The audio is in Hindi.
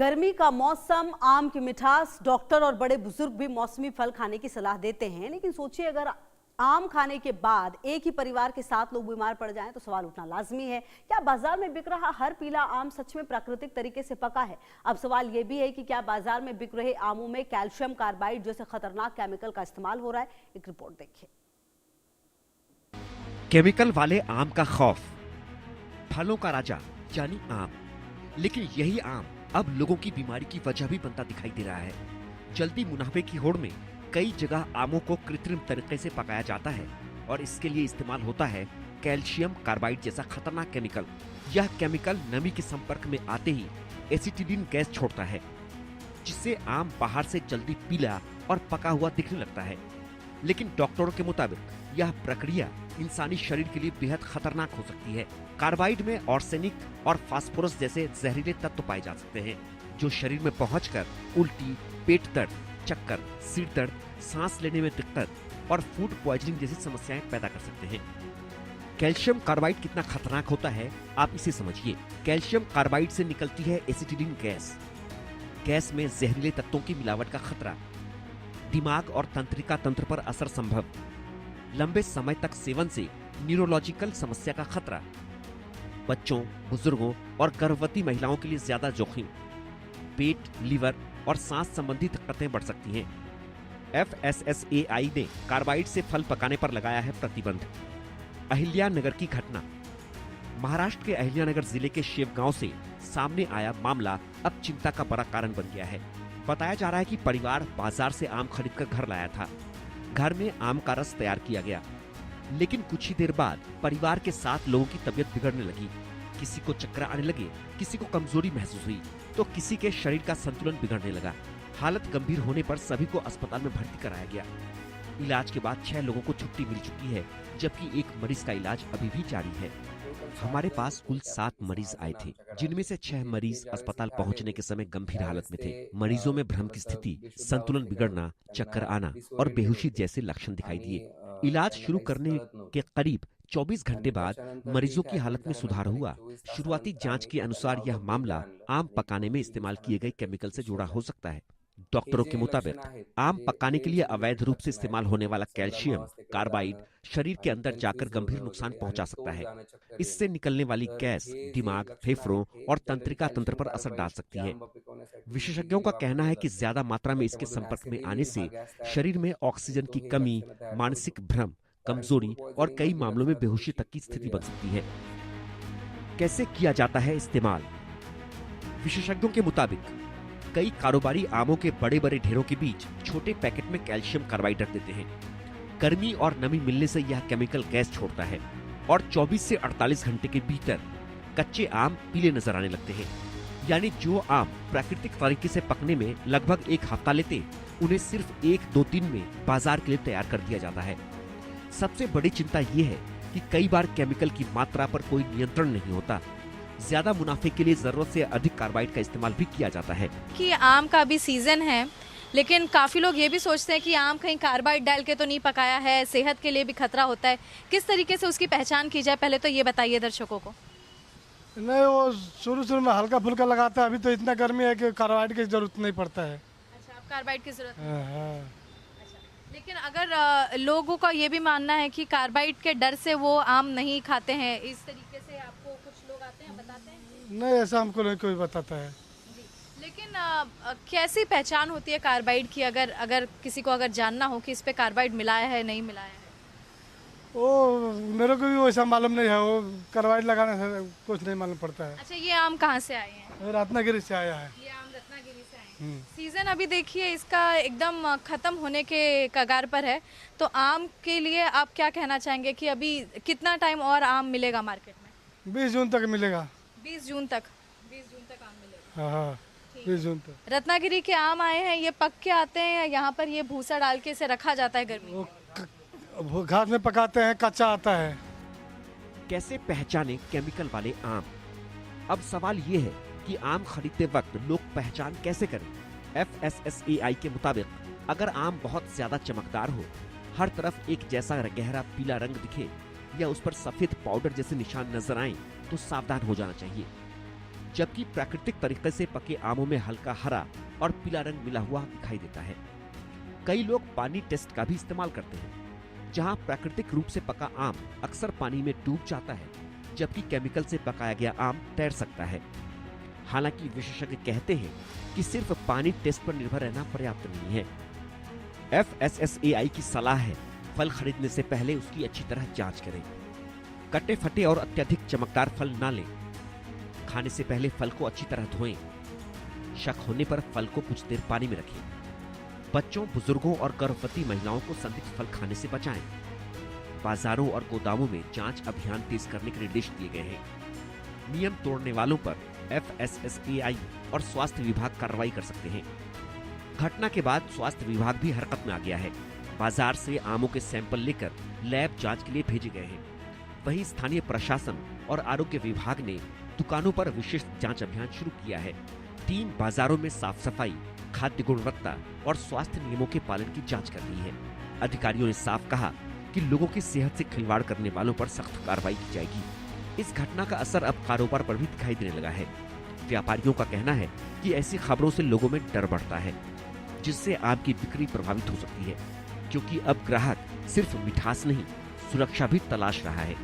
गर्मी का मौसम, आम की मिठास, डॉक्टर और बड़े बुजुर्ग भी मौसमी फल खाने की सलाह देते हैं। लेकिन सोचिए, अगर आम खाने के बाद एक ही परिवार के 7 लोग बीमार पड़ जाएं तो सवाल उठना लाजमी है। क्या बाजार में बिक रहा हर पीला आम सच में प्राकृतिक तरीके से पका है? अब सवाल यह भी है कि क्या बाजार में बिक रहे आमों में कैल्शियम कार्बाइड जैसे खतरनाक केमिकल का इस्तेमाल हो रहा है? एक रिपोर्ट देखिए। केमिकल वाले आम का खौफ, फलों का राजा यानी आम। लेकिन यही आम अब लोगों की बीमारी की वजह भी बनता दिखाई दे रहा है। जल्दी मुनाफे की होड़ में कई जगह आमों को कृत्रिम तरीके से पकाया जाता है और इसके लिए इस्तेमाल होता है कैल्शियम कार्बाइड जैसा खतरनाक केमिकल। यह केमिकल नमी के संपर्क में आते ही एसिटिलीन गैस छोड़ता है, जिससे आम बाहर से जल्दी पीला और पका हुआ दिखने लगता है। लेकिन डॉक्टरों के मुताबिक यह प्रक्रिया इंसानी शरीर के लिए बेहद खतरनाक हो सकती है। कार्बाइड में आर्सेनिक और फास्फोरस जैसे जहरीले तत्व पाए जा सकते हैं, जो शरीर में पहुंचकर उल्टी, पेट दर्द, चक्कर, सिर दर्द, सांस लेने में दिक्कत और फूड पॉइजनिंग जैसी समस्याएं पैदा कर सकते हैं। कैल्शियम कार्बाइड कितना खतरनाक होता है, आप इसे समझिए। कैल्शियम कार्बाइड से निकलती है एसिटिलीन गैस। गैस में जहरीले तत्वों की मिलावट का खतरा, दिमाग और तंत्रिका तंत्र पर असर संभव, लंबे समय तक सेवन से न्यूरोलॉजिकल समस्या का खतरा, बच्चों, बुजुर्गों और गर्भवती महिलाओं के लिए ज्यादा जोखिम, पेट, लीवर और सांस संबंधी दिक्कतें बढ़ सकती हैं। FSSAI ने कार्बाइड से फल पकाने पर लगाया है प्रतिबंध। अहिल्यानगर की घटना, महाराष्ट्र के अहिल्यानगर जिले के शेवगांव से सामने आया मामला अब चिंता का बड़ा कारण बन गया है। बताया जा रहा है कि परिवार बाजार से आम खरीदकर घर लाया था। घर में आम का रस तैयार किया गया, लेकिन कुछ ही देर बाद परिवार के 7 लोगों की तबीयत बिगड़ने लगी। किसी को चक्कर आने लगे, किसी को कमजोरी महसूस हुई, तो किसी के शरीर का संतुलन बिगड़ने लगा। हालत गंभीर होने पर सभी को अस्पताल में भर्ती कराया गया। इलाज के बाद 6 लोगों को छुट्टी मिल चुकी है, जबकि एक मरीज का इलाज अभी भी जारी है। हमारे पास कुल 7 मरीज आए थे, जिनमें से 6 मरीज अस्पताल पहुंचने के समय गंभीर हालत में थे। मरीजों में भ्रम की स्थिति, संतुलन बिगड़ना, चक्कर आना और बेहोशी जैसे लक्षण दिखाई दिए। इलाज शुरू करने के करीब 24 घंटे बाद मरीजों की हालत में सुधार हुआ। शुरुआती जांच के अनुसार यह मामला आम पकाने में इस्तेमाल किए गए केमिकल से जुड़ा हो सकता है। डॉक्टरों के मुताबिक आम पकाने के लिए अवैध रूप से इस्तेमाल होने वाला कैल्शियम कार्बाइड शरीर के अंदर जाकर गंभीर नुकसान पहुंचा सकता है। इससे निकलने वाली गैस दिमाग, फेफड़ों और तंत्रिका तंत्र पर असर डाल सकती है। विशेषज्ञों का कहना है कि ज्यादा मात्रा में इसके संपर्क में आने से शरीर में ऑक्सीजन की कमी, मानसिक भ्रम, कमजोरी और कई मामलों में बेहोशी तक की स्थिति बन सकती है। कैसे किया जाता है इस्तेमाल? विशेषज्ञों के मुताबिक कई कारोबारी आमों के बड़े बड़े ढेरों के बीच छोटे पैकेट में कैल्शियम कार्बाइड रख देते हैं। गर्मी और नमी मिलने से यह केमिकल गैस छोड़ता है और 24 से 48 घंटे के भीतर कच्चे आम पीले नजर आने लगते हैं। यानी जो आम प्राकृतिक तरीके से पकने में लगभग 1 हफ्ता लेते, उन्हें सिर्फ 1-2 दिन में बाजार के लिए तैयार कर दिया जाता है। सबसे बड़ी चिंता ये है कि कई बार केमिकल की मात्रा पर कोई नियंत्रण नहीं होता। ज्यादा मुनाफे के लिए जरूरत से अधिक कार्बाइड का इस्तेमाल भी किया जाता है। कि आम का भी सीजन है, लेकिन काफी लोग ये भी सोचते हैं कि आम कहीं कार्बाइड डाल के तो नहीं पकाया है, सेहत के लिए भी खतरा होता है। किस तरीके से उसकी पहचान की जाए, पहले तो ये बताइए दर्शकों को। नहीं, वो शुरू में हल्का फुल्का लगाता है। अभी तो इतना गर्मी है कि कार्बाइड की जरूरत नहीं पड़ता है। अच्छा, आप कार्बाइड की जरूरत हाँ, हाँ। लेकिन अगर लोगों का ये भी मानना है कि कार्बाइड के डर से वो आम नहीं खाते हैं, इस तरीके से आपको कुछ लोग आते हैं बताते हैं? नहीं, ऐसा हमको नहीं कोई बताता है। लेकिन कैसी पहचान होती है कार्बाइड की, अगर किसी को अगर जानना हो कि इस पे कार्बाइड मिलाया है नहीं मिलाया है? वो मेरे को भी वैसा मालूम नहीं है। वो कार्बाइड लगाने से कुछ नहीं मालूम पड़ता है। अच्छा, ये आम कहाँ से आए हैं? रत्नागिरी से आया है। ये आम रत्नागिरी से आए हैं। सीजन अभी देखिए इसका एकदम खत्म होने के कगार पर है, तो आम के लिए आप क्या कहना चाहेंगे कि अभी कितना टाइम और आम मिलेगा मार्केट में? 20 जून तक मिलेगा। 20 जून तक आम मिलेगा। हाँ, हाँ, 20 जून तक। रत्नागिरी के आम आए हैं, ये पक के आते हैं या यहाँ पर ये भूसा डाल के इसे रखा जाता है गर्मी? वो घास में पकाते हैं, कच्चा आता है। कैसे पहचाने केमिकल वाले आम? अब सवाल ये है कि आम खरीदते वक्त लोग पहचान कैसे करें? FSSAI के मुताबिक अगर आम बहुत ज्यादा चमकदार हो, हर तरफ एक जैसा गहरा पीला रंग दिखे या उस पर सफेद पाउडर जैसे निशान नजर आए, तो सावधान हो जाना चाहिए। जबकि प्राकृतिक तरीके से पके आमों में हल्का हरा और पीला रंग मिला हुआ दिखाई देता है। कई लोग पानी टेस्ट का भी इस्तेमाल करते हैं, जहां प्राकृतिक रूप से पका आम अक्सर पानी में डूब जाता है, जबकि केमिकल से पकाया गया आम तैर सकता है। हालांकि विशेषज्ञ कहते हैं कि सिर्फ पानी टेस्ट पर निर्भर रहना पर्याप्त नहीं है। FSSAI की सलाह है, फल खरीदने से पहले उसकी अच्छी तरह जांच करें। कटे फटे और अत्यधिक चमकदार फल ना लें। खाने से पहले फल को अच्छी तरह धोएं। शक होने पर फल को कुछ देर पानी में रखें। बच्चों, बुजुर्गों और गर्भवती महिलाओं को संदिग्ध फल खाने से बचाएं। बाजारों और गोदामों में जांच अभियान तेज करने के निर्देश दिए गए हैं। नियम तोड़ने वालों पर FSSAI और स्वास्थ्य विभाग कार्रवाई कर सकते हैं। घटना के बाद स्वास्थ्य विभाग भी हरकत में आ गया है। बाजार से आमों के सैंपल लेकर लैब जांच के लिए भेजे गए हैं। वहीं स्थानीय प्रशासन और आरोग्य विभाग ने दुकानों पर विशेष जांच अभियान शुरू किया है। 3 बाजारों में साफ सफाई, खाद्य गुणवत्ता और स्वास्थ्य नियमों के पालन की जांच कर रही है। अधिकारियों ने साफ कहा कि लोगों की सेहत से खिलवाड़ करने वालों पर सख्त कार्रवाई की जाएगी। इस घटना का असर अब कारोबार पर भी दिखाई देने लगा है। व्यापारियों का कहना है कि ऐसी खबरों से लोगों में डर बढ़ता है, जिससे आम की बिक्री प्रभावित हो सकती है, क्योंकि अब ग्राहक सिर्फ मिठास नहीं, सुरक्षा भी तलाश रहा है।